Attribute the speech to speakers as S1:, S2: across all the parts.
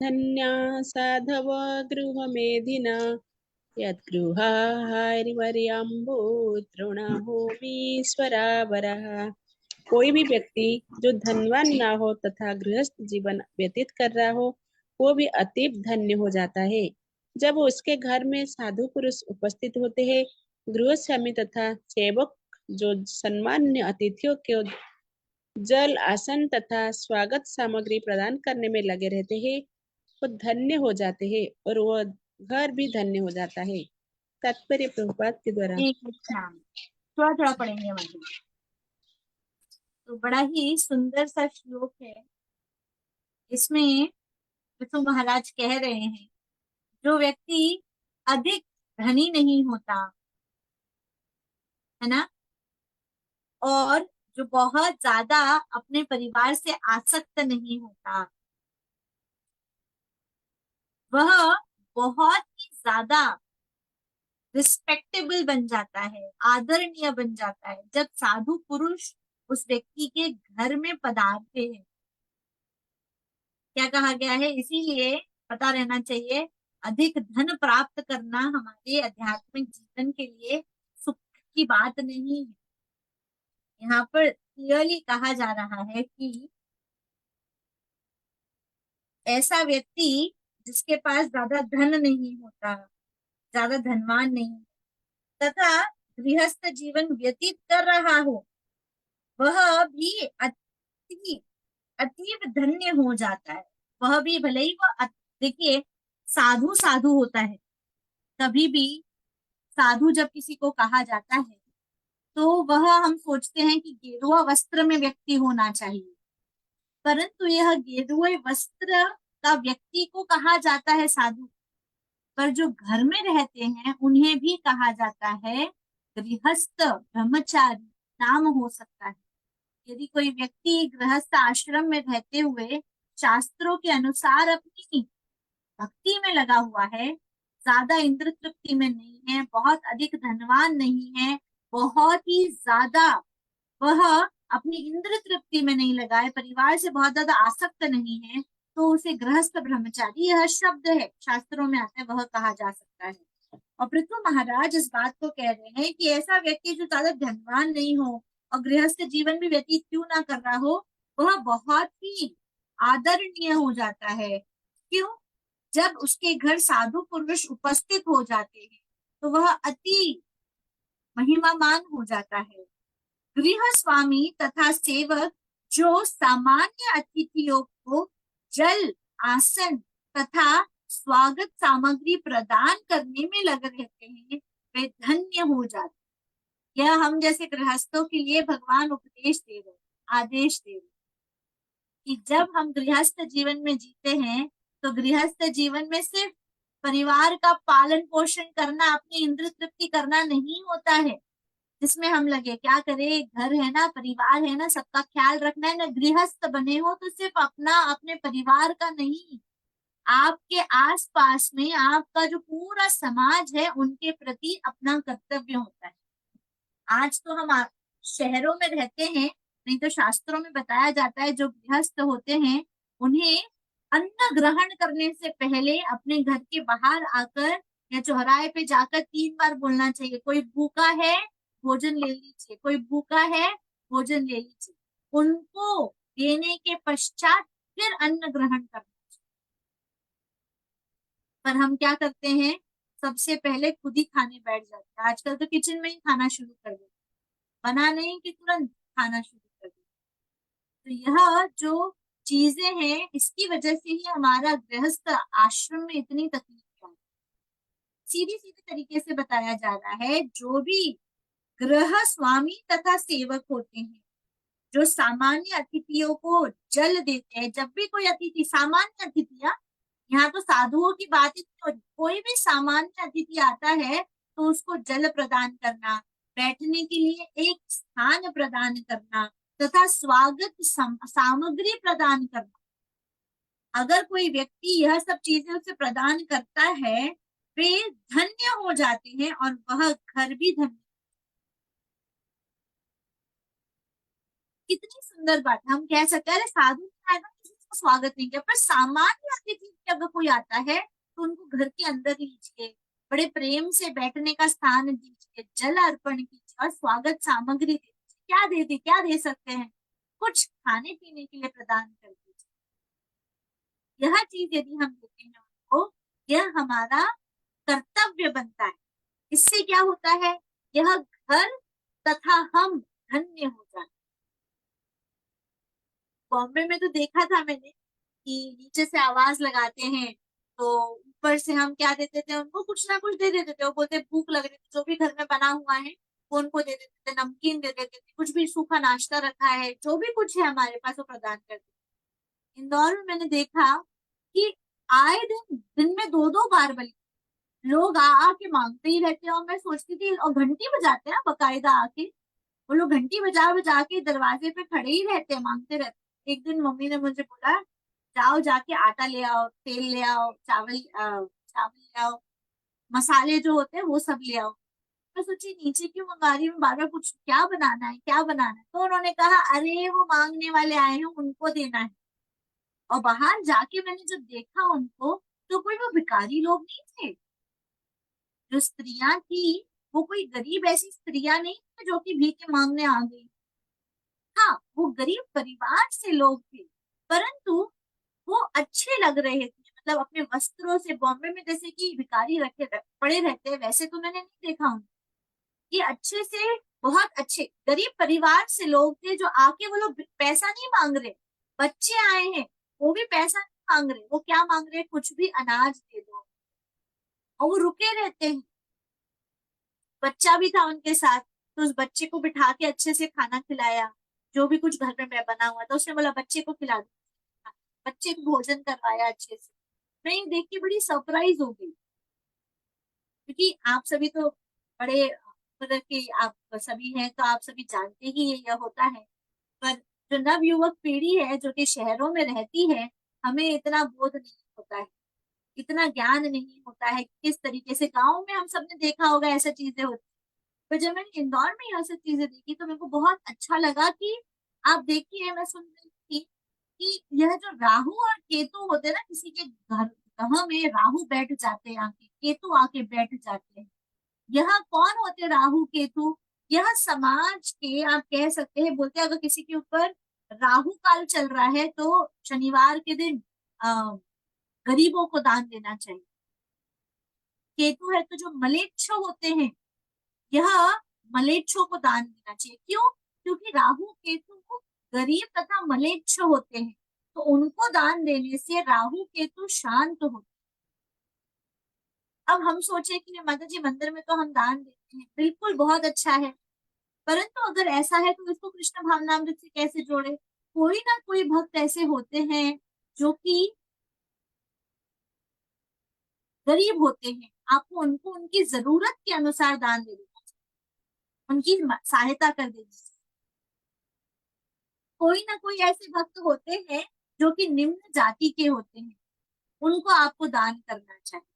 S1: धन्या साधव गृहमेधिना यद्गृहाहारिवर्यम्भो तृणभूमिश्वरावरः। कोई भी व्यक्ति जो धनवान ना हो तथा गृहस्थ जीवन व्यतीत कर रहा हो, वो भी अति धन्य हो जाता है। जब उसके घर में साधु पुरुष उपस्थित होते हैं, गृहस्वामी तथा सेवक जो सम्मान्य अतिथियों के जल आसन तथा स्वागत सामग्री प्रदान करने में लगे रहते हैं, वो धन्य हो जाते हैं और वो घर भी धन्य हो जाता है। तात्पर्य प्रभुपाद के द्वारा।
S2: एक अच्छा थोड़ा थोड़ा पढ़ेंगे मतलब। तो बड़ा ही सुंदर सा श्लोक है। इसमें पृथु महाराज कह रहे हैं, जो व्यक्ति अधिक धनी नहीं होता है ना, और जो बहुत ज्यादा अपने परिवार से आसक्त नहीं होता, वह बहुत ही ज्यादा रिस्पेक्टेबल बन जाता है, आदरणीय बन जाता है जब साधु पुरुष उस व्यक्ति के घर में पधारते हैं। क्या कहा गया है, इसीलिए पता रहना चाहिए, अधिक धन प्राप्त करना हमारे आध्यात्मिक जीवन के लिए सुख की बात नहीं है। यहाँ पर क्लियरली कहा जा रहा है कि ऐसा व्यक्ति जिसके पास ज्यादा धन नहीं होता, ज्यादा धनवान नहीं, तथा गृहस्थ जीवन व्यतीत कर रहा हो, वह भी अति अतीव धन्य हो जाता है। वह भी भले ही वह देखिए साधु साधु होता है, कभी भी साधु जब किसी को कहा जाता है तो वह हम सोचते हैं कि गेरुआ वस्त्र में व्यक्ति होना चाहिए, परंतु यह गेरुए वस्त्र का व्यक्ति को कहा जाता है साधु, पर जो घर में रहते हैं उन्हें भी कहा जाता है गृहस्थ ब्रह्मचारी, नाम हो सकता है। यदि कोई व्यक्ति गृहस्थ आश्रम में रहते हुए शास्त्रों के अनुसार अपनी भक्ति में लगा हुआ है, ज्यादा इंद्र तृप्ति में नहीं है, बहुत अधिक धनवान नहीं है, बहुत ही ज्यादा वह अपनी इंद्र तृप्ति में नहीं लगा है, परिवार से बहुत ज्यादा आसक्त नहीं है, तो उसे गृहस्थ ब्रह्मचारी, यह शब्द है शास्त्रों में आता है, वह कहा जा सकता है। और पृथु महाराज इस बात को कह रहे हैं कि ऐसा व्यक्ति जो ज्यादा धनवान नहीं हो और गृहस्थ जीवन भी व्यतीत क्यों ना कर रहा हो, वह बहुत ही आदरणीय हो जाता है। क्यों? जब उसके घर साधु पुरुष उपस्थित हो जाते हैं तो वह अति महिमामान हो जाता है। गृह स्वामी तथा सेवक जो सामान्य अतिथियों को जल आसन तथा स्वागत सामग्री प्रदान करने में लगे रहते हैं, वे धन्य हो जाते। यह हम जैसे गृहस्थों के लिए भगवान उपदेश दे रहे, आदेश दे रहे कि जब हम गृहस्थ जीवन में जीते हैं तो गृहस्थ जीवन में सिर्फ परिवार का पालन पोषण करना, अपनी इंद्र तृप्ति करना नहीं होता है, जिसमें हम लगे क्या करें, घर है ना, परिवार है ना, सबका ख्याल रखना है ना। गृहस्थ बने हो तो सिर्फ अपना, अपने परिवार का नहीं, आपके आसपास में आपका जो पूरा समाज है उनके प्रति अपना कर्तव्य होता है। आज तो हम शहरों में रहते हैं, नहीं तो शास्त्रों में बताया जाता है जो गृहस्थ होते हैं उन्हें अन्न ग्रहण करने से पहले अपने घर के बाहर आकर या चौराहे पे जाकर 3 बार बोलना चाहिए, कोई भूखा है भोजन ले लीजिए, कोई भूखा है भोजन ले लीजिए। उनको देने के पश्चात फिर अन्न ग्रहण करना चाहिए। पर हम क्या करते हैं, सबसे पहले खुद ही खाने बैठ जाते हैं। आजकल तो किचन में ही खाना शुरू कर देते, बना नहीं कि तुरंत खाना शुरू कर देते। तो यह जो चीजें हैं इसकी वजह से ही हमारा गृहस्थ आश्रम में इतनी तकलीफ है। सीधी सीधी तरीके से बताया जा रहा है, जो भी गृह स्वामी तथा सेवक होते हैं जो सामान्य अतिथियों को जल देते हैं, जब भी कोई अतिथि, सामान्य अतिथियां, यहाँ तो साधुओं की बात ही नहीं हो रही, कोई भी सामान्य अतिथि आता है तो उसको जल प्रदान करना, बैठने के लिए एक स्थान प्रदान करना तथा स्वागत सामग्री प्रदान करना। अगर कोई व्यक्ति यह सब चीजें उसे प्रदान करता है, वे धन्य हो जाते हैं और वह घर भी धन्य। कितनी सुंदर बात, हम कह सकते हैं अरे साधु आएगा किसी को स्वागत नहीं किया, पर सामान्य अतिथि अगर कोई आता है तो उनको घर के अंदर लीजिए, बड़े प्रेम से बैठने का स्थान दीजिए, जल अर्पण कीजिए और स्वागत सामग्री दीजिए। क्या दे सकते हैं, कुछ खाने पीने के लिए प्रदान कर दीजिए। यह चीज यदि हम देते हैं उनको, यह हमारा कर्तव्य बनता है। इससे क्या होता है, यह घर तथा हम धन्य हो जाते हैं। बॉम्बे में तो देखा था मैंने कि नीचे से आवाज लगाते हैं तो ऊपर से हम क्या देते थे उनको, कुछ ना कुछ दे देते थे। वो बोलते भूख लग रही थी, जो भी घर में बना हुआ है वो उनको दे देते थे, नमकीन दे देते थे, कुछ भी सूखा नाश्ता रखा है, जो भी कुछ है हमारे पास वो प्रदान करते थे। इंदौर में मैंने देखा कि आए दिन में दो दो बार बल्कि लोग आ आके मांगते ही रहते हैं। और मैं सोचती थी, और घंटी बजाते हैं बकायदा आके, वो लोग घंटी बजा बजा के दरवाजे पे खड़े ही रहते हैं, मांगते रहते हैं। एक दिन मम्मी ने मुझे बोला, जाओ जाके आटा ले आओ, तेल ले आओ, चावल ले आओ, मसाले जो होते हैं वो सब ले आओ। मैं सोची नीचे क्यों मंगा रही हूँ, बार बार पूछ क्या बनाना है क्या बनाना है। तो उन्होंने कहा अरे वो मांगने वाले आए हैं उनको देना है। और बाहर जाके मैंने जब देखा उनको, तो कोई वो भिखारी लोग नहीं थे। जो स्त्रियां थी वो कोई गरीब ऐसी स्त्रियां नहीं थी जो कि भीख मांगने आ गई। हाँ, वो गरीब परिवार से लोग थे, परंतु वो अच्छे लग रहे थे। मतलब अपने वस्त्रों से, बॉम्बे में जैसे कि भिखारी पड़े रहते हैं वैसे तो मैंने नहीं देखा हूँ। ये अच्छे से, बहुत अच्छे गरीब परिवार से लोग थे जो आके, वो लोग पैसा नहीं मांग रहे। बच्चे आए हैं, वो भी पैसा नहीं मांग रहे। वो क्या मांग रहे, कुछ भी अनाज दे दो। और वो रुके रहते हैं। बच्चा भी था उनके साथ, तो उस बच्चे को बिठा के अच्छे से खाना खिलाया। जो भी कुछ घर में बना हुआ था उसने बोला बच्चे को खिला दो, बच्चे को भोजन करवाया अच्छे से। मैं ये देख के बड़ी सरप्राइज हो गई, क्योंकि आप सभी तो बड़े, मतलब कि आप सभी हैं तो आप सभी जानते ही ये होता है। पर जो नव युवक पीढ़ी है जो कि शहरों में रहती है, हमें इतना बोध नहीं होता है, इतना ज्ञान नहीं होता है किस तरीके से। गाँव में हम सबने देखा होगा ऐसा चीजें होती। पर जब मैंने इंदौर में यह सब चीजें देखी तो मेरे को बहुत अच्छा लगा कि आप देखिए, मैं सुन रही थी कि यह जो राहु और केतु होते हैं ना, किसी के घर ग्रह में राहु बैठ जाते हैं, आके केतु आके बैठ जाते हैं। यह कौन होते हैं राहु केतु, यह समाज के, आप कह सकते हैं, बोलते हैं अगर किसी के ऊपर राहु काल चल रहा है तो शनिवार के दिन गरीबों को दान देना चाहिए। केतु है तो जो मलेच्छ होते हैं, यह मलेच्छों को दान देना चाहिए। क्यों, क्योंकि राहु केतु गरीब तथा मलेच्छ होते हैं, तो उनको दान देने से राहु केतु शांत होते हैं। अब हम सोचे कि माता जी मंदिर में तो हम दान देते हैं, बिल्कुल बहुत अच्छा है, परंतु अगर ऐसा है तो इसको कृष्ण भावनामृत से कैसे जोड़े। कोई ना कोई भक्त ऐसे होते हैं जो कि गरीब होते हैं, आपको उनको उनकी जरूरत के अनुसार दान दे देना, उनकी सहायता कर देनी। कोई ना कोई ऐसे भक्त होते हैं जो कि निम्न जाति के होते हैं, उनको आपको दान करना चाहिए।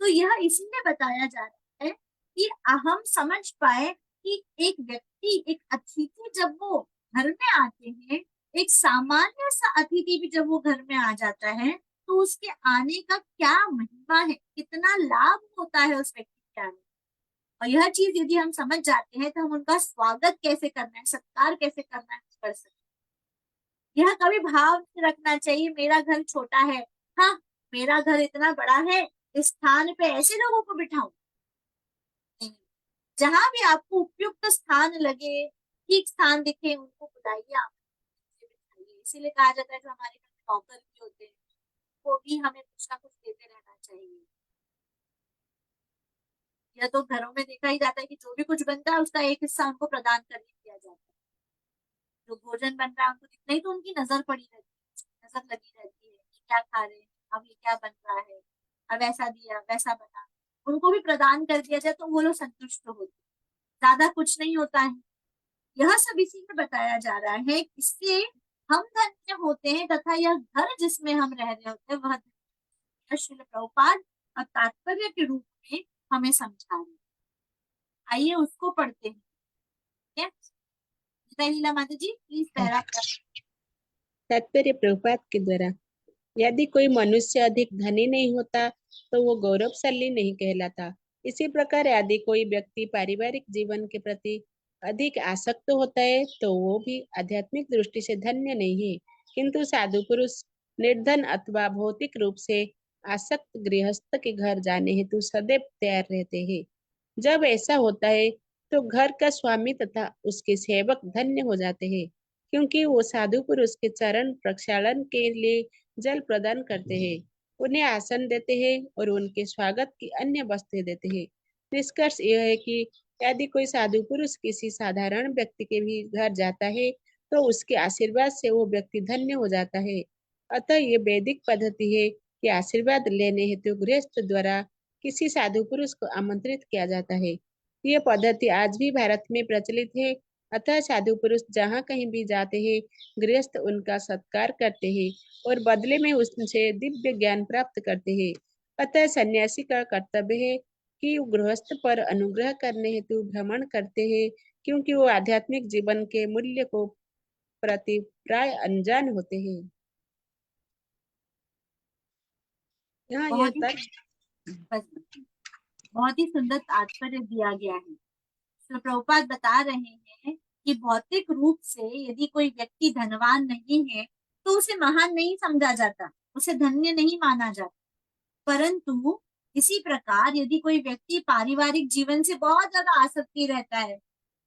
S2: तो यह इसीलिए बताया जा रहा है कि हम समझ पाए कि एक व्यक्ति, एक अतिथि जब वो घर में आते हैं, एक सामान्य सा अतिथि भी जब वो घर में आ जाता है, तो उसके आने का क्या महिमा है, कितना लाभ होता है उस व्यक्ति के आने। और यह चीज यदि हम समझ जाते हैं तो हम उनका स्वागत कैसे करना है, सत्कार कैसे करना है, कर सकते। यह कभी भाव नहीं रखना चाहिए मेरा घर छोटा है, हाँ मेरा घर इतना बड़ा है, इस स्थान पे ऐसे लोगों को बिठाऊं। नहीं, जहां भी आपको उपयुक्त स्थान लगे, ठीक स्थान दिखे, उनको बुलाइए, आप बिठाइए। इसीलिए कहा जाता है जो हमारे घर में नौकर भी होते हैं वो भी हमें कुछ ना कुछ देते रहना चाहिए। यह तो घरों में देखा ही जाता है कि जो भी कुछ बनता है उसका एक हिस्सा उनको प्रदान कर दिया जाता है। जो भोजन बन रहा है उनको दिखना ही, तो उनकी नजर पड़ी रहती है, नजर लगी रहती है कि क्या खा रहे हैं, अब ये क्या बन रहा है, अब ऐसा दिया वैसा बना, उनको भी प्रदान कर दिया जाए तो वो लोग संतुष्ट होते हैं। ज्यादा कुछ नहीं होता है। यह सब इसी में बताया जा रहा है, इससे हम धन्य होते हैं तथा यह घर जिसमें हम रह रहे होते हैं वह धन्य। श्रील प्रभुपाद और तात्पर्य के रूप में हमें समझा रहे हैं। आइए उसको पढ़ते हैं। ठीक है, लीला माता जी प्लीज पैरा।
S1: तात्पर्य प्रभुपाद के द्वारा। यदि कोई मनुष्य अधिक धनी नहीं होता तो वो गौरवशाली नहीं कहलाता। इसी प्रकार यदि कोई व्यक्ति पारिवारिक जीवन के प्रति अधिक आसक्त होता है तो वो भी आध्यात्मिक दृष्टि से धन्य नहीं है। किंतु साधु पुरुष निर्धन अथवा भौतिक रूप से आसक्त गृहस्थ के घर जाने हेतु सदैव तैयार रहते हैं। जब ऐसा होता है तो घर का स्वामी तथा उसके सेवक धन्य हो जाते हैं, क्योंकि वो साधु पुरुष के चरण प्रक्षालन के लिए जल प्रदान करते हैं, उन्हें आसन देते हैं और उनके स्वागत की अन्य वस्तुएं देते हैं। निष्कर्ष यह है कि यदि कोई साधु पुरुष किसी साधारण व्यक्ति के भी घर जाता है तो उसके आशीर्वाद से वो व्यक्ति धन्य हो जाता है। अतः ये वैदिक पद्धति है कि आशीर्वाद लेने हेतु गृहस्थ द्वारा किसी साधु पुरुष को आमंत्रित किया जाता है। ये पद्धति आज भी भारत में प्रचलित है। अतः साधु पुरुष जहाँ कहीं भी जाते हैं, गृहस्थ उनका सत्कार करते हैं और बदले में उनसे दिव्य ज्ञान प्राप्त करते हैं। अतः सन्यासी का कर्तव्य है कि गृहस्थ पर अनुग्रह करने हेतु भ्रमण करते हैं, क्योंकि वो आध्यात्मिक जीवन के मूल्य को प्रति प्राय अनजान होते हैं। यहाँ यह
S2: बहुत ही
S1: तक
S2: बस बहुत ही सुंदर तात्पर्य दिया गया है। तो प्रभुपाद बता रहे हैं कि भौतिक रूप से यदि कोई व्यक्ति धनवान नहीं है तो उसे महान नहीं समझा जाता, उसे धन्य नहीं माना जाता। परंतु इसी प्रकार यदि कोई व्यक्ति पारिवारिक जीवन से बहुत ज्यादा आसक्ति रहता है,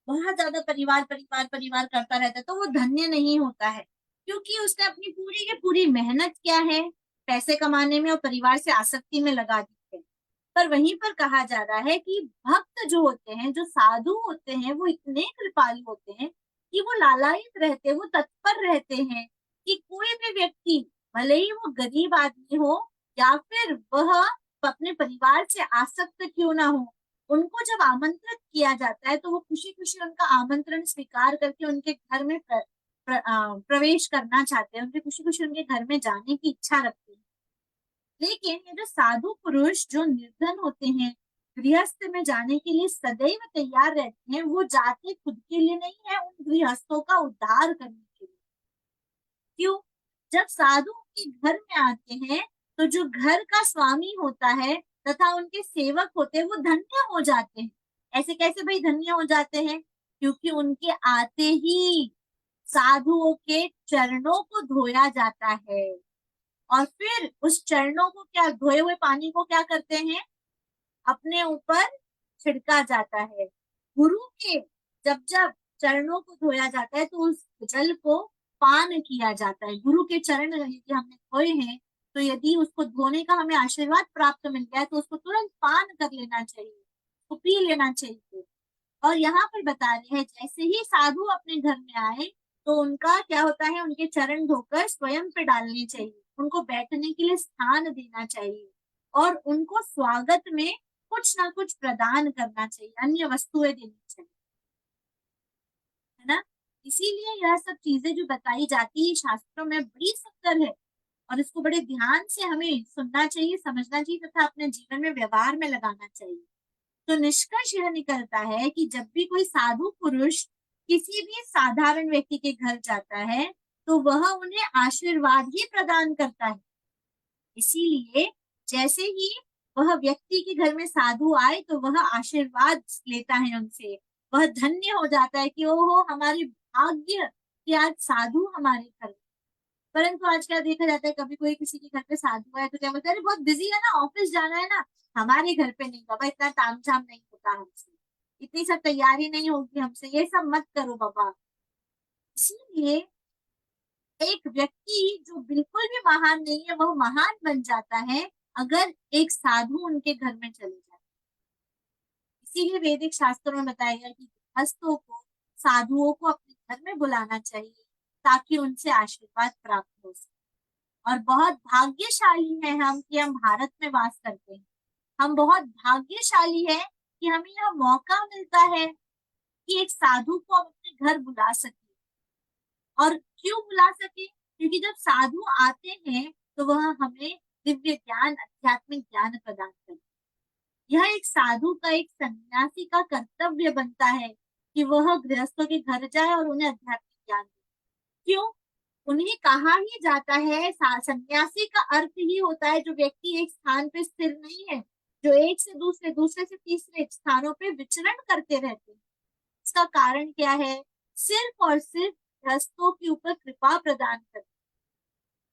S2: बहुत ज्यादा परिवार परिवार परिवार करता रहता है, तो वो धन्य नहीं होता है, क्योंकि उसने अपनी पूरी की पूरी मेहनत क्या है पैसे कमाने में और परिवार से आसक्ति में लगा दी है। पर वहीं पर कहा जा रहा है कि भक्त जो होते हैं, जो साधु होते हैं, वो इतने कृपालु होते हैं कि वो लालायित रहते, वो तत्पर रहते हैं कि कोई भी व्यक्ति, भले ही वो गरीब आदमी हो या फिर वह अपने परिवार से आसक्त क्यों ना हो, उनको जब आमंत्रित किया जाता है तो वो खुशी खुशी उनका आमंत्रण स्वीकार करके उनके घर में प्रवेश करना चाहते हैं, उनके खुशी खुशी उनके घर में जाने की इच्छा रखते हैं। लेकिन ये जो साधु पुरुष जो निर्धन होते हैं, गृहस्थ में जाने के लिए सदैव तैयार रहते हैं, वो जाते खुद के लिए नहीं है, उन गृहस्थों का उद्धार करने के लिए। क्यों? जब साधु के घर में आते हैं तो जो घर का स्वामी होता है तथा उनके सेवक होते हैं वो धन्य हो जाते हैं। ऐसे कैसे भाई धन्य हो जाते हैं? क्योंकि उनके आते ही साधुओं के चरणों को धोया जाता है और फिर उस चरणों को क्या, धोए हुए पानी को क्या करते हैं, अपने ऊपर छिड़का जाता है। गुरु के जब जब चरणों को धोया जाता है तो उस जल को पान किया जाता है। गुरु के चरण यदि हमने धोए हैं तो यदि उसको धोने का हमें आशीर्वाद प्राप्त मिल गया तो उसको तुरंत पान कर लेना चाहिए, उसको पी लेना चाहिए। और यहाँ पर बता रहे हैं जैसे ही साधु अपने घर में आए तो उनका क्या होता है, उनके चरण धोकर स्वयं पे डालने चाहिए, उनको बैठने के लिए स्थान देना चाहिए और उनको स्वागत में कुछ ना कुछ प्रदान करना चाहिए, अन्य वस्तुएं देनी चाहिए, है ना। इसीलिए यह सब चीजें जो बताई जाती है शास्त्रों में बड़ी सुंदर है और इसको बड़े ध्यान से हमें सुनना चाहिए, समझना चाहिए तथा अपने जीवन में व्यवहार में लगाना चाहिए। तो निष्कर्ष यह निकलता है कि जब भी कोई साधु पुरुष किसी भी साधारण व्यक्ति के घर जाता है तो वह उन्हें आशीर्वाद ही प्रदान करता है। इसीलिए जैसे ही वह व्यक्ति के घर में साधु आए तो वह आशीर्वाद लेता है उनसे, वह धन्य हो जाता है कि ओहो हमारे भाग्य कि आज साधु हमारे घर में। परंतु आज क्या देखा जाता है, कभी कोई किसी के घर पे साधु है तो क्या बोलते हैं, अरे बहुत बिजी है ना, ऑफिस जाना है ना, हमारे घर पे नहीं बाबा, इतना तामझाम नहीं होता हमसे, इतनी सब तैयारी नहीं होगी हमसे, ये सब मत करो बाबा। इसीलिए एक व्यक्ति जो बिल्कुल भी महान नहीं है वह महान बन जाता है अगर एक साधु उनके घर में चले जाए। इसीलिए वैदिक शास्त्रों में बताया गया कि गृहस्थों को, साधुओं को अपने घर में बुलाना चाहिए ताकि उनसे आशीर्वाद प्राप्त हो सके। और बहुत भाग्यशाली है हम कि हम भारत में वास करते हैं। हम बहुत भाग्यशाली है कि हमें यह मौका मिलता है कि एक साधु को हम अपने घर बुला सके। और क्यों बुला सके? क्योंकि जब साधु आते हैं तो वह हमें दिव्य ज्ञान, आध्यात्मिक ज्ञान प्रदान करते हैं। यह एक साधु का, एक सन्यासी का कर्तव्य बनता है कि वह गृहस्थों के घर जाए और उन्हें आध्यात्मिक ज्ञान दे। क्यों? उन्हें कहा ही जाता है, सन्यासी का अर्थ ही होता है जो व्यक्ति एक स्थान पे स्थिर नहीं है, जो एक से दूसरे, दूसरे से तीसरे स्थानों पे विचरण करते रहते हैं। इसका कारण क्या है? सिर्फ और सिर्फ गृहस्थों के ऊपर कृपा प्रदान करते।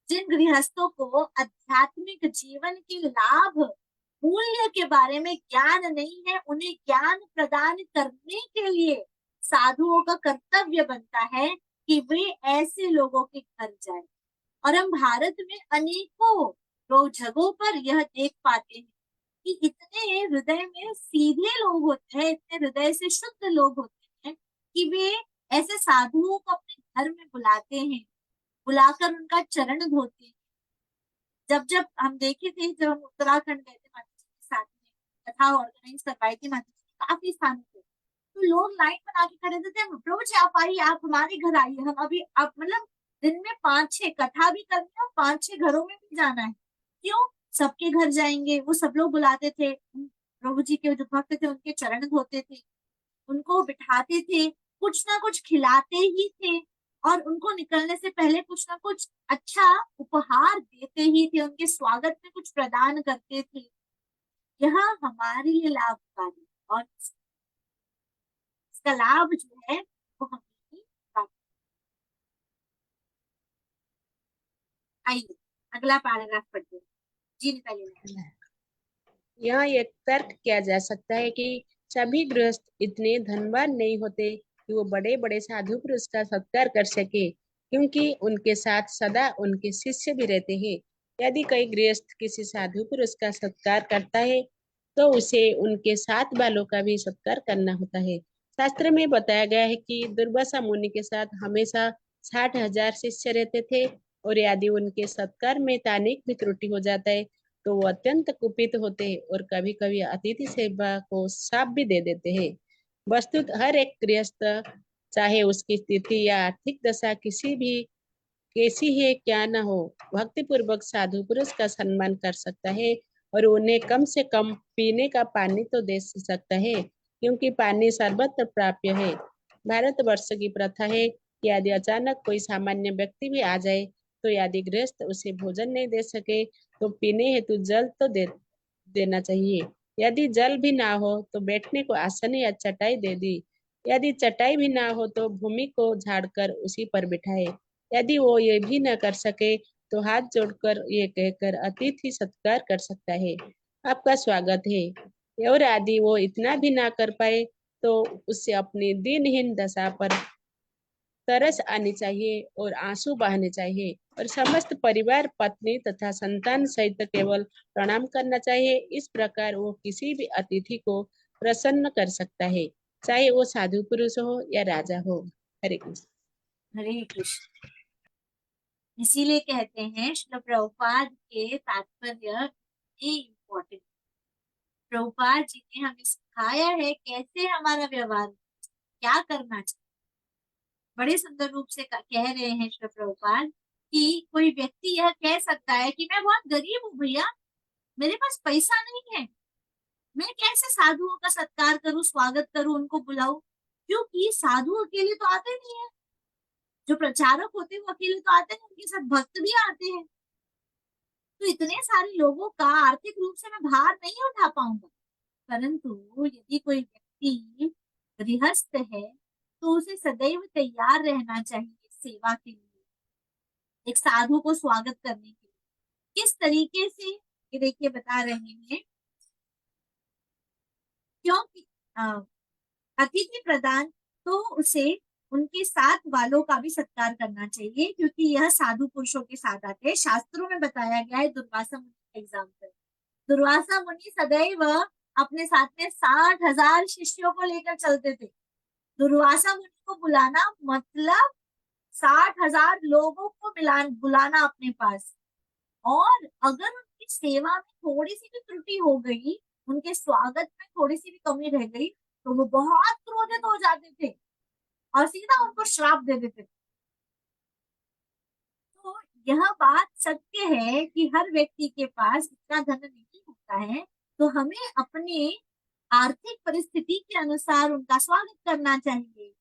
S2: जिन गृहस्थों को आध्यात्मिक जीवन के लाभ, मूल्य के बारे में ज्ञान नहीं है, उन्हें ज्ञान प्रदान करने के लिए साधुओं का कर्तव्य बनता है कि वे ऐसे लोगों के घर जाए। और हम भारत में अनेकों लोग जगहों पर यह देख पाते हैं कि इतने हृदय में सीधे लोग होते हैं, इतने हृदय से शुद्ध लोग होते हैं कि वे ऐसे साधुओं को अपने घर में बुलाते हैं, बुलाकर उनका चरण धोते हैं। जब जब हम देखे थे, जब हम उत्तराखंड गए थे माता जी के साथ में, कथा ऑर्गेनाइज करवाई थी माता जी ने काफी स्थानों पे, तो लोग लाइन बना के खड़े थे, प्रभु जी आप आइए, आप हमारे घर आइए, हम अभी आप मतलब दिन में 5-6 कथा भी करनी है और 5-6 घरों में भी जाना है। क्यों? सबके घर जाएंगे, वो सब लोग बुलाते थे, प्रभु जी के जो भक्त थे उनके चरण धोते थे, उनको बिठाते थे, कुछ ना कुछ खिलाते ही थे, और उनको निकलने से पहले कुछ ना कुछ अच्छा उपहार देते ही थे, उनके स्वागत में कुछ प्रदान करते थे। यह हमारे लिए लाभकारी है, और इसका लाभ जो है वो हमें ही प्राप्त। आइए अगला पैराग्राफ पढ़ते हैं। जी निकालिए।
S1: यहाँ एक तर्क किया जा सकता है कि सभी गृहस्थ इतने धनवान नहीं होते कि वो बड़े बड़े साधु पुरुष का सत्कार कर सके, क्योंकि उनके साथ सदा उनके शिष्य भी रहते हैं। यदि कोई गृहस्थ किसी साधु पुरुष का सत्कार करता है तो उसे उनके साथ वालों का भी सत्कार करना होता है। शास्त्र में बताया गया है कि दुर्वासा मुनि के साथ हमेशा 60,000 शिष्य रहते थे, और यदि उनके सत्कार में तनिक भी त्रुटि हो जाता है तो वो अत्यंत कुपित होते हैं और कभी कभी अतिथि सेवा को शाप भी दे देते हैं। वस्तुत हर एक गृहस्थ, चाहे उसकी स्थिति या आर्थिक दशा किसी भी कैसी है क्या न हो, भक्ति पूर्वक साधु पुरुष का सम्मान कर सकता है और उन्हें कम से कम पीने का पानी तो दे सकता है, क्योंकि पानी सर्वत्र प्राप्य है। भारतवर्ष की प्रथा है कि यदि अचानक कोई सामान्य व्यक्ति भी आ जाए तो यदि गृहस्थ उसे भोजन नहीं दे सके तो पीने हेतु जल तो देना चाहिए। यदि जल भी ना हो तो बैठने को आसन या चटाई दे दी। यदि चटाई भी ना हो तो भूमि को झाड़कर उसी पर बिठाए। यदि वो ये भी न कर सके तो हाथ जोड़कर ये कहकर अतिथि सत्कार कर सकता है, आपका स्वागत है। और यदि वो इतना भी ना कर पाए तो उससे अपनी दीनहीन दशा पर तरस आनी चाहिए और आंसू बहाने चाहिए, और समस्त परिवार, पत्नी तथा संतान सहित केवल प्रणाम करना चाहिए। इस प्रकार वो किसी भी अतिथि को प्रसन्न कर सकता है, चाहे वो साधु पुरुष हो या राजा हो। हरे कृष्ण।
S2: हरे कृष्ण। इसीलिए कहते हैं श्रील प्रभुपाद के तात्पर्य इम्पोर्टेंट। प्रभुपाद जी ने हमें सिखाया है कैसे हमारा व्यवहार, क्या करना चाहिए। बड़े सुंदर रूप से कह रहे हैं श्री प्रभुपाद कि कोई व्यक्ति यह कह सकता है कि मैं बहुत गरीब हूँ भैया, मेरे पास पैसा नहीं है, मैं कैसे साधुओं का सत्कार करूं, स्वागत करूं, उनको बुलाऊं, क्योंकि साधु अकेले तो आते नहीं है, जो प्रचारक होते हैं वो अकेले तो आते नहीं, उनके साथ भक्त भी आते हैं। तो इतने सारे लोगों का आर्थिक रूप से मैं भार नहीं उठा पाऊंगा। परंतु यदि कोई व्यक्ति गृहस्थ है तो उसे सदैव तैयार रहना चाहिए सेवा के लिए, एक साधु को स्वागत करने के लिए। किस तरीके से, ये देखिए बता रहे हैं, क्योंकि अतिथि प्रदान, तो उसे उनके साथ वालों का भी सत्कार करना चाहिए, क्योंकि यह साधु पुरुषों के साथ आते हैं। शास्त्रों में बताया गया है, दुर्वासा मुनि का एग्जाम्पल, दुर्वासा मुनि सदैव अपने साथ में 60,000 शिष्यों को लेकर चलते थे। दुर्वासा मुनि को बुलाना मतलब 60,000 लोगों को बुलाना अपने पास। और अगर उनकी सेवा में थोड़ी सी भी त्रुटि हो गई, उनके स्वागत में थोड़ी सी भी कमी रह गई, तो वो बहुत क्रोधित हो जाते थे और सीधा उनको श्राप दे देते थे। तो यह बात सत्य है कि हर व्यक्ति के पास इतना धन नहीं होता है, तो हमें अपने आर्थिक परिस्थिति के अनुसार उनका स्वागत करना चाहिए।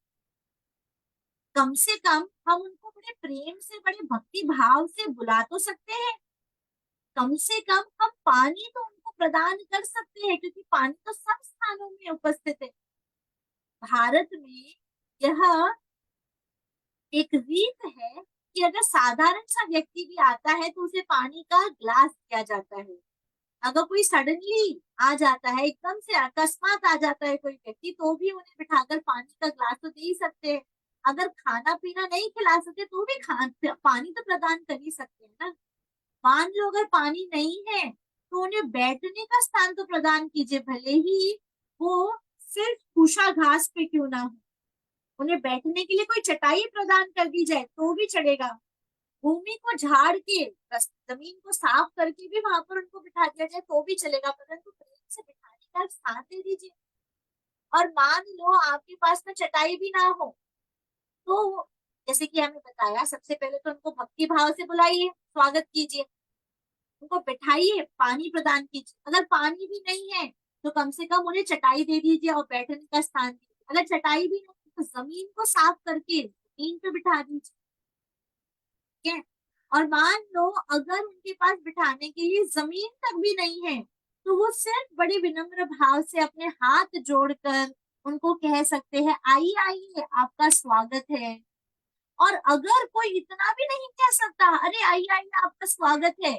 S2: कम से कम हम उनको बड़े प्रेम से, बड़े भक्ति भाव से बुला तो सकते हैं। कम से कम हम पानी तो उनको प्रदान कर सकते हैं, क्योंकि पानी तो सब स्थानों में उपस्थित है। भारत में यह एक रीत है कि अगर साधारण सा व्यक्ति भी आता है तो उसे पानी का ग्लास दिया जाता है। अगर कोई सडनली आ जाता है, एकदम से अकस्मात आ जाता है कोई व्यक्ति, तो भी उन्हें बिठाकर पानी का ग्लास तो दे ही सकते हैं। अगर खाना पीना नहीं खिला सकते तो भी पानी तो प्रदान कर ही सकते हैं ना। मान लो अगर पानी नहीं है तो उन्हें बैठने का स्थान तो प्रदान कीजिए, भले ही वो सिर्फ पूषा घास पे क्यों ना हो। उन्हें बैठने के लिए कोई चटाई प्रदान कर दी जाए तो भी चलेगा। भूमि को झाड़ के, जमीन को साफ करके भी वहां पर उनको बिठा दिया जाए तो भी चलेगा, परंतु प्रेम से बिठाने का स्थान दे दीजिए। और मान लो आपके पास में चटाई भी ना हो, तो जैसे कि हमें बताया, सबसे पहले तो उनको भक्ति भाव से बुलाइए, स्वागत कीजिए, उनको बिठाइए, पानी प्रदान कीजिए। अगर पानी भी नहीं है तो कम से कम उन्हें चटाई दे दीजिए और बैठने का स्थान दीजिए। अगर चटाई भी नहीं तो जमीन को साफ करके जमीन पे बिठा दीजिए, ठीक है। और मान लो अगर उनके पास बिठाने के लिए जमीन तक भी नहीं है, तो वो सिर्फ बड़े विनम्र भाव से अपने हाथ जोड़कर उनको कह सकते हैं, आइए आइए आपका स्वागत है। और अगर कोई इतना भी नहीं कह सकता, अरे आइए आइए आपका स्वागत है,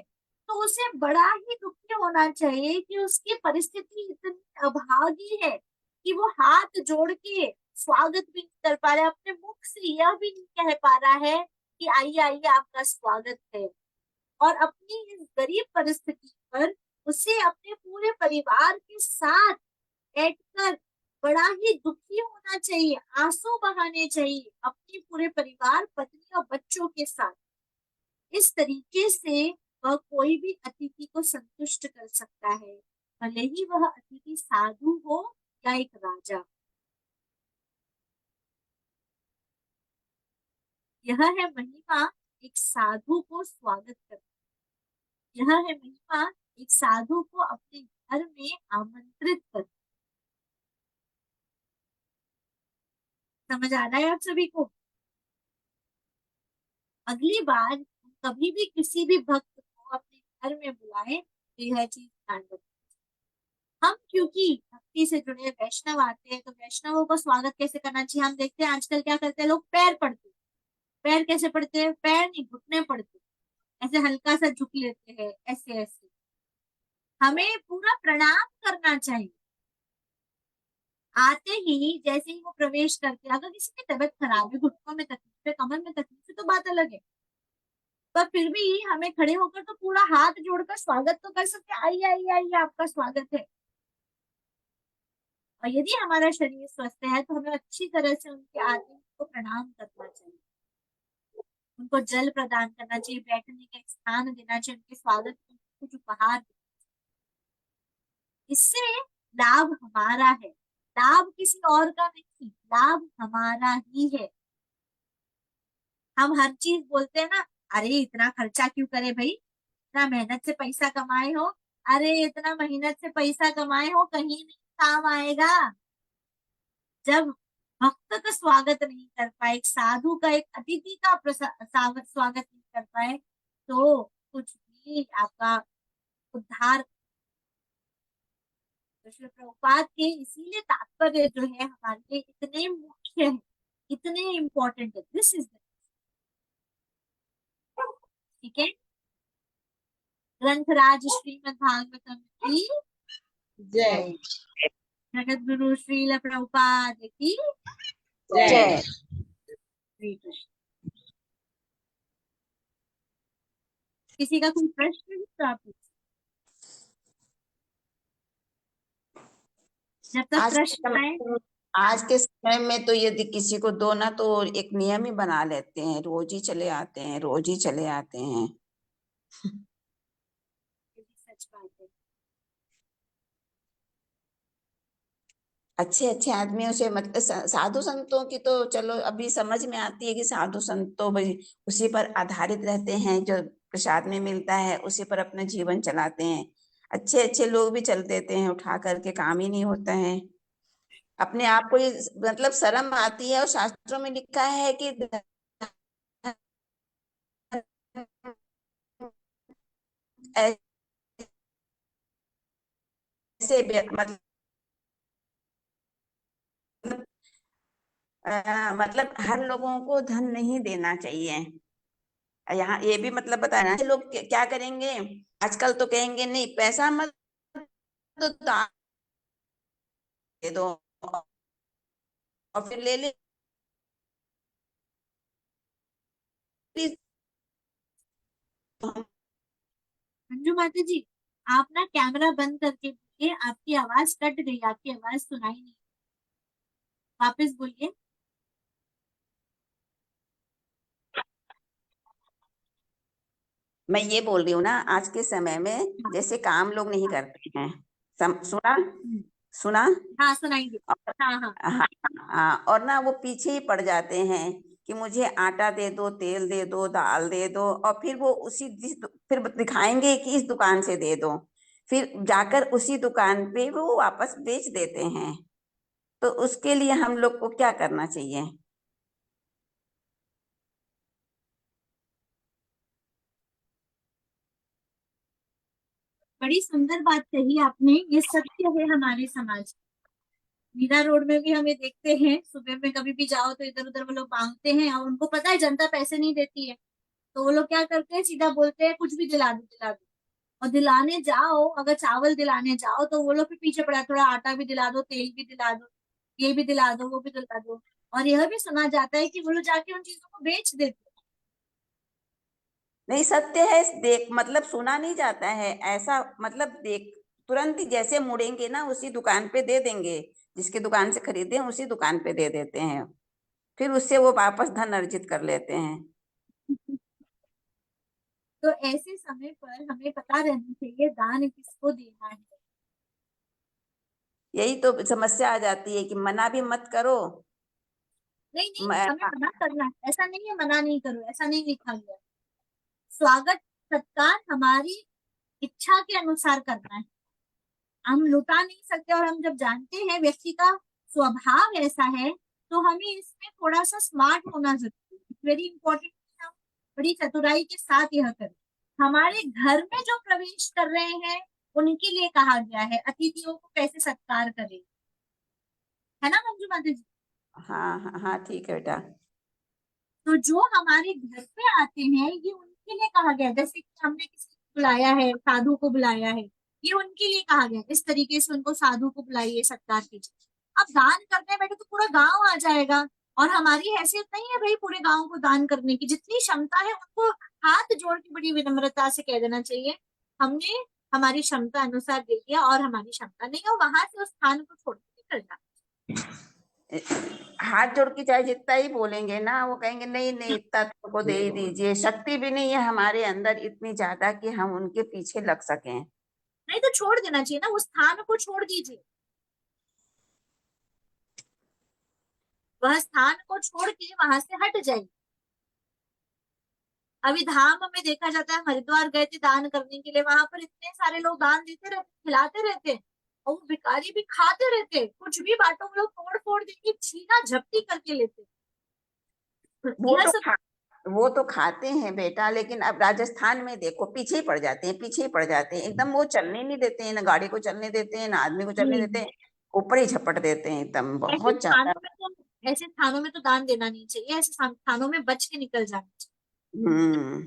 S2: तो उसे बड़ा ही दुखी होना चाहिए कि उसकी परिस्थिति इतनी अभागी है कि वो हाथ जोड़ के स्वागत भी नहीं कर पा रहा है, अपने मुख से यह भी नहीं कह पा रहा है कि आइए आइए आपका स्वागत है। और अपनी इस गरीब परिस्थिति पर उसे अपने पूरे परिवार के साथ बैठकर बड़ा ही दुखी होना चाहिए, आंसू बहाने चाहिए अपने पूरे परिवार, पत्नी और बच्चों के साथ। इस तरीके से वह कोई भी अतिथि को संतुष्ट कर सकता है, भले ही वह अतिथि साधु हो या एक राजा। यह है महिमा एक साधु को स्वागत करना। यह है महिमा एक साधु को अपने घर में आमंत्रित करना। समझ आ रहा है आप सभी को? अगली बार कभी भी किसी भी भक्त को अपने घर में बुलाए तो यह चीज ध्यान रखें। हम क्योंकि भक्ति से जुड़े वैष्णव आते हैं, तो वैष्णवों का स्वागत कैसे करना चाहिए हम देखते हैं। आजकल क्या करते हैं लोग, पैर पड़ते हैं। पैर कैसे पड़ते हैं? पैर नहीं, घुटने पड़ते हैं। ऐसे हल्का सा झुक लेते हैं, ऐसे ऐसे। हमें पूरा प्रणाम करना चाहिए। आते ही जैसे ही वो प्रवेश करते हैं, अगर किसी की तबीयत खराब है, घुटनों में तकलीफ है, कमर में तकलीफ है, तो बात अलग है, पर फिर भी हमें खड़े होकर तो पूरा हाथ जोड़कर स्वागत तो कर सकते हैं, आइए आइए आइए आपका स्वागत है। और यदि हमारा शरीर स्वस्थ है तो हमें अच्छी तरह से उनके आदमी को प्रणाम करना चाहिए, उनको जल प्रदान करना चाहिए, बैठने का एक स्थान देना चाहिए, उनके स्वागत में कुछ उपहार देना। इससे लाभ हमारा है, लाभ किसी और का नहीं, लाभ हमारा ही है। हम हर चीज बोलते हैं ना, अरे इतना खर्चा क्यों करे भाई, इतना मेहनत से पैसा कमाए हो, अरे इतना मेहनत से पैसा कमाए हो, कहीं नहीं काम आएगा। जब भक्त का स्वागत नहीं कर पाए, एक साधु का, एक अतिथि का स्वागत नहीं कर पाए, तो कुछ भी आपका उद्धार। तो श्री प्रभुपाद के इसीलिए तात्पर्य जो है हमारे लिए इतने मुख्य है, इतने इम्पोर्टेंट है। दिस इज, ठीक है। ग्रंथराज श्रीमद् भागवतम की
S1: जय।
S2: जगत गुरु श्रील प्रभुपाद की
S1: जय।
S2: श्री कृष्ण। किसी का कोई प्रश्न है तो आप जब तक प्रश्न आए।
S3: आज के समय में तो यदि किसी को दो ना, तो एक नियम ही बना लेते हैं, रोज ही चले आते हैं, रोज ही चले आते हैं।
S2: सच बात है।
S3: अच्छे अच्छे आदमियों से, मतलब साधु संतों की तो चलो अभी समझ में आती है कि साधु संत तो भाई उसी पर आधारित रहते हैं, जो प्रसाद में मिलता है उसी पर अपना जीवन चलाते हैं। अच्छे अच्छे लोग भी चल देते हैं, उठा करके काम ही नहीं होता है। अपने आप को ही मतलब शर्म आती है, और शास्त्रों में लिखा है कि ऐसे मतलब मतलब हर लोगों को धन नहीं देना चाहिए। यहाँ ये भी मतलब बताना, लोग क्या करेंगे आजकल, तो कहेंगे नहीं पैसा मत तो दान दे दो, और फिर ले ले तो हम
S2: अंजू माता जी, आप ना कैमरा बंद करके बोलिए, आपकी आवाज कट गई, आपकी आवाज सुनाई नहीं। वापस बोलिए।
S3: मैं ये बोल रही हूँ ना, आज के समय में
S2: हाँ
S3: जैसे काम लोग नहीं करते हैं, सुना
S2: हम्म,
S3: सुना।
S2: हाँ सुनाई दे।
S3: और
S2: हाँ हाँ।
S3: हाँ, हाँ, और ना वो पीछे ही पड़ जाते हैं कि मुझे आटा दे दो, तेल दे दो, दाल दे दो, और फिर वो फिर दिखाएंगे कि इस दुकान से दे दो, फिर जाकर उसी दुकान पे वो वापस बेच देते हैं। तो उसके लिए हम लोग को क्या करना चाहिए?
S2: बड़ी सुंदर बात कही आपने, ये सत्य है हमारे समाज। मीरा रोड में भी हमें देखते हैं, सुबह में कभी भी जाओ तो इधर उधर वो लोग मांगते हैं, और उनको पता है जनता पैसे नहीं देती है, तो वो लोग क्या करते हैं, सीधा बोलते हैं कुछ भी दिला दो दिला दो। और दिलाने जाओ, अगर चावल दिलाने जाओ तो वो लोग भी पीछे पड़ा है, थोड़ा आटा भी दिला दो, तेल भी दिला दो, ये भी दिला दो, वो भी दिला दो। और यह भी सुना जाता है कि वो लोग जाके उन चीजों को बेच देते हैं।
S3: नहीं, सत्य है, देख मतलब सुना नहीं जाता है ऐसा, मतलब देख तुरंत ही जैसे मुड़ेंगे ना उसी दुकान पे दे देंगे, जिसके दुकान से खरीदे हैं उसी दुकान पे दे देते हैं, फिर उससे वो वापस धन अर्जित कर लेते हैं।
S2: तो ऐसे समय पर हमें पता रहना चाहिए दान किसको देना है।
S3: यही तो समस्या आ जाती है कि मना भी मत करो।
S2: नहीं नहीं,
S3: म-
S2: हमें मना करना है, ऐसा नहीं है मना नहीं करो, ऐसा नहीं लिखा गया। स्वागत सत्कार हमारी इच्छा के अनुसार करना है, हम लुटा नहीं सकते। और हम जब जानते हैं व्यक्ति का स्वभाव ऐसा है, तो हमें इसमें थोड़ा सा स्मार्ट होना जरूरी है, वेरी इंपॉर्टेंट। हम बड़ी चतुराई के साथ यह करें। हमारे घर में जो प्रवेश कर रहे हैं, उनके लिए कहा गया है अतिथियों को कैसे सत्कार करें, है ना मंजू माता जी।
S3: हाँ हाँ हाँ, ठीक है बेटा।
S2: तो जो हमारे घर पे आते हैं, ये उनके लिए कहा गया है। जैसे कि हमने किसी को बुलाया है, साधु को बुलाया है, ये उनके लिए कहा गया है, इस तरीके से उनको साधु को बुलाइए, सत्कार कीजिए। अब दान करने बैठे तो पूरा गांव आ जाएगा, और हमारी हैसियत नहीं है भाई पूरे गांव को दान करने की। जितनी क्षमता है उनको हाथ जोड़ के बड़ी विनम्रता से कह देना चाहिए, हमने हमारी क्षमता अनुसार दे दिया, और हमारी क्षमता नहीं है, वहां से उस स्थान को छोड़ के निकल जाए।
S3: हाथ जोड़ के चाहे जितना ही बोलेंगे ना, वो कहेंगे नहीं नहीं इतना तो को दे ही दीजिए, शक्ति भी नहीं है हमारे अंदर इतनी ज्यादा कि हम उनके पीछे लग सकें।
S2: नहीं तो छोड़ देना चाहिए ना, उस स्थान को छोड़ दीजिए, वह स्थान को छोड़ के वहां से हट जाइए। अभी धाम में देखा जाता है, हरिद्वार गए थे दान करने के लिए, वहां पर इतने सारे लोग दान देते रहते, खिलाते रहते, और वो भिखारी भी खाते रहते, कुछ भी बाटो वो लोग तोड़ फोड़ देके छीना झपटी करके लेते।
S3: वो
S2: यह
S3: तो
S2: सब
S3: खा वो तो खाते हैं बेटा, लेकिन अब राजस्थान में देखो पीछे ही पड़ जाते हैं, पीछे ही पड़ जाते हैं एकदम, वो चलने नहीं देते हैं, ना गाड़ी को चलने देते हैं, ना आदमी को चलने देते
S2: नहीं,
S3: हैं, ऊपर ही झपट देते हैं एकदम,
S2: ऐसे
S3: बहुत ज्यादा।
S2: स्थानों में तो ऐसे स्थानों में तो दान देना नहीं चाहिए, ऐसे स्थानों में बच के निकल जाना चाहिए।
S3: हम्म।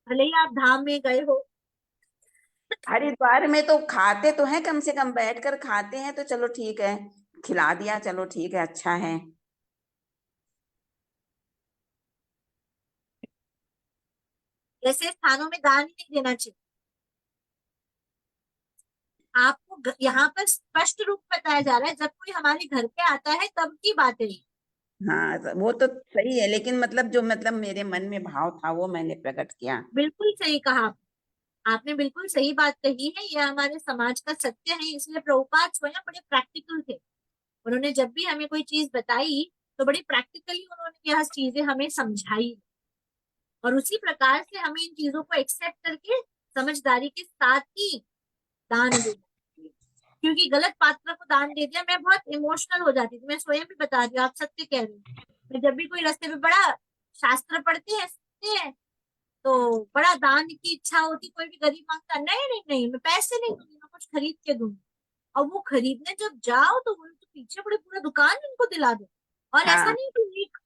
S2: भले ही आप धाम में गए हो।
S3: हरिद्वार में तो खाते तो हैं, कम से कम बैठकर खाते हैं, तो चलो ठीक है, खिला दिया चलो ठीक है, अच्छा है।
S2: ऐसे स्थानों में दान ही नहीं देना चाहिए। आपको यहाँ पर स्पष्ट रूप बताया जा रहा है, जब कोई हमारे घर पे आता है तब की बात है ये।
S3: हाँ वो तो सही है, लेकिन मतलब जो मतलब मेरे मन में भाव था वो मैंने प्रकट किया।
S2: बिल्कुल सही कहा आपने, बिल्कुल सही बात कही है, यह हमारे समाज का सत्य है। इसलिए प्रभुपाद स्वयं बड़े प्रैक्टिकल थे, उन्होंने जब भी हमें कोई चीज बताई तो बड़ी प्रैक्टिकली उन्होंने यह चीजें हमें समझाई, और उसी प्रकार से हमें इन चीजों को एक्सेप्ट करके समझदारी के साथ ही दान देना चाहिए। क्योंकि गलत पात्र को दान दे दिया। मैं बहुत इमोशनल हो जाती थी, मैं स्वयं भी बता रही हूँ, आप सत्य कह रही हूँ। मैं जब भी कोई रास्ते में बड़ा शास्त्र पढ़ते हैं, सुनते हैं, तो बड़ा दान की इच्छा होती, कोई भी गरीब मांगता, नहीं नहीं नहीं मैं पैसे नहीं दूंगी, मैं कुछ खरीद के दूंगी। और वो खरीदने जब जाओ तो वो तो पीछे पड़े, पूरा दुकान इनको दिला दो। और ऐसा
S3: हाँ।
S2: नहीं कि एक,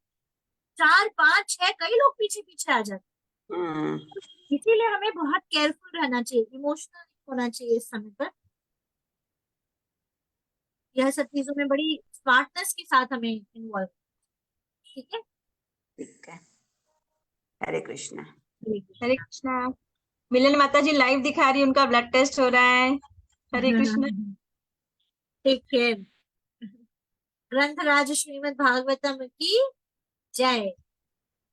S2: 4, 5, 6 कई लोग पीछे पीछे आ जाते। इसीलिए हमें बहुत केयरफुल रहना चाहिए, इमोशनल होना चाहिए इस समय पर। यह सब चीजों में बड़ी स्मार्टनेस के साथ हमें इन्वॉल्व, ठीक है।
S3: ठीक है, हरे कृष्णा।
S4: हरे कृष्णा। मिलन माता जी लाइव दिखा रही है, उनका ब्लड टेस्ट हो रहा है। हरे कृष्णा।
S2: Take care. ग्रंथराज श्रीमद् भागवतम की जय।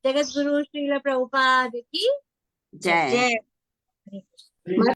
S2: जगत गुरु श्रील प्रभुपाद की
S3: जय।
S4: जय।
S2: हरे कृष्ण।